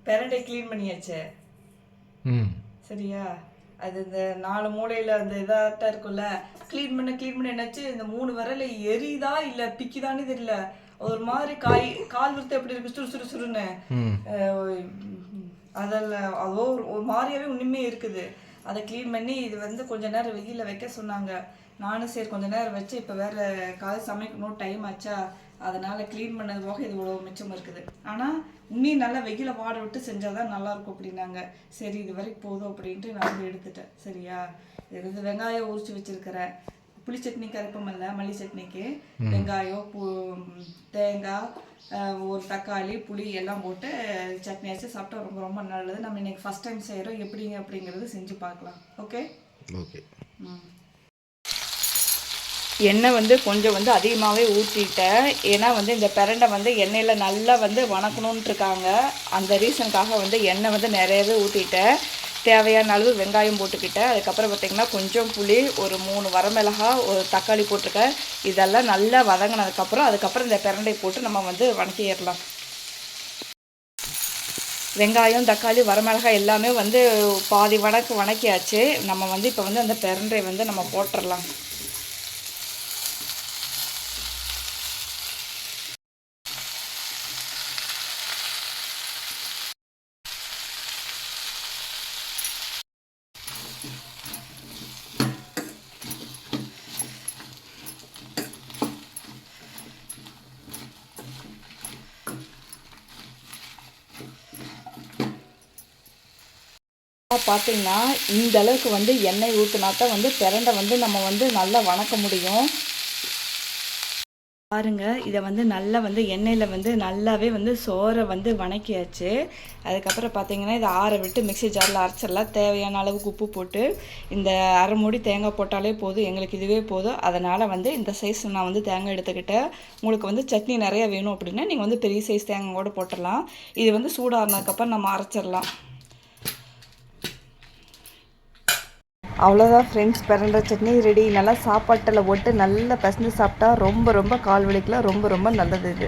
பெரண்டை clean பண்ணியாச்சு. ம் சரியா? அது இந்த 4 மூலையில் அந்த இதாகத்தான் இருக்கும்ல, க்ளீன் பண்ண என்னாச்சு, இந்த 3 விரல எரியுதா இல்லை பிக்குதான்னு தெரியல. ஒரு மாதிரி கால் விருத்த எப்படி இருக்கு, சுறுசுறுன்னு. அதில் அதோ ஒரு மாதிரியாவே ஒன்றுமே இருக்குது. அதை க்ளீன் பண்ணி இது வந்து கொஞ்ச நேரம் வெயிலில் வைக்க சொன்னாங்க. நானும் சரி கொஞ்ச நேரம் வச்சு, இப்போ வேறு காலை சமைக்கணும், டைம் ஆச்சா, அதனால் க்ளீன் பண்ணது போக இது இவ்வளோ மிச்சம் இருக்குது. ஆனால் இன்னும் நல்லா வெயில வாட விட்டு செஞ்சால் தான் நல்லாயிருக்கும் அப்படின்னாங்க. சரி இது வரைக்கும் போதும் அப்படின்ட்டு நான் வந்து எடுத்துட்டேன். சரியா? இது வெங்காயம் உரிச்சு வச்சுருக்கிறேன். புளி சட்னி கரைப்பமில்ல, மல்லி சட்னிக்கு வெங்காயம் தேங்காய் ஒரு தக்காளி புளி எல்லாம் போட்டு சட்னி வச்சு சாப்பிட்டா ரொம்ப ரொம்ப நல்லது. நம்ம இன்னைக்கு ஃபஸ்ட் டைம் செய்கிறோம், எப்படிங்க அப்படிங்கிறது செஞ்சு பார்க்கலாம். Okay okay. எண்ணெய் வந்து கொஞ்சம் வந்து அதிகமாகவே ஊற்றிட்டேன். ஏன்னா வந்து இந்த பிரண்டை வந்து எண்ணெயில் நல்லா வந்து வணக்கணுன்ட்டு இருக்காங்க. அந்த ரீசனுக்காக வந்து எண்ணெய் வந்து நிறையவே ஊற்றிட்டேன். தேவையான அளவு வெங்காயம் போட்டுக்கிட்டேன். அதுக்கப்புறம் பார்த்திங்கன்னா கொஞ்சம் புளி, ஒரு 3 வரமிளகாய், ஒரு தக்காளி போட்டிருக்கேன். இதெல்லாம் நல்லா அதுக்கப்புறம் இந்த பிரண்டை போட்டு நம்ம வந்து வணக்கிடலாம். வெங்காயம் தக்காளி வரமிளகாய் எல்லாமே வந்து பாதி வணக்கியாச்சு. நம்ம வந்து இப்போ வந்து அந்த பிரண்டை வந்து நம்ம போட்டுடலாம். பார்த்தீங்கன்னா இந்த அளவுக்கு வந்து எண்ணெய் ஊற்றினா தான் வந்து பிரண்டை வந்து நம்ம வந்து நல்லா வணக்க முடியும். பாருங்கள், இதை வந்து நல்லா வந்து எண்ணெயில் வந்து நல்லாவே வந்து சோறை வந்து வணக்கியாச்சு. அதுக்கப்புறம் பார்த்தீங்கன்னா இதை ஆற விட்டு மிக்ஸி ஜாரில் அரைச்சிடலாம். தேவையான அளவுக்கு உப்பு போட்டு இந்த அரை மூடி தேங்காய் போட்டாலே போதும், எங்களுக்கு இதுவே போதும். அதனால் வந்து இந்த சைஸ் நான் வந்து தேங்காய் எடுத்துக்கிட்டேன். உங்களுக்கு வந்து சட்னி நிறையா வேணும் அப்படின்னா நீங்கள் வந்து பெரிய சைஸ் தேங்காய் கூட போட்டுடலாம். இது வந்து சூடாகினதுக்கப்புறம் நம்ம அரைச்சிடலாம். அவ்வளோதான் ஃப்ரெண்ட்ஸ், பிரண்டை சட்னி ரெடி. நல்லா சாப்பாட்டில் போட்டு நல்லா பிசைஞ்சு சாப்பிட்டா ரொம்ப ரொம்ப கால் வலிக்கெலாம் ரொம்ப ரொம்ப நல்லது இது.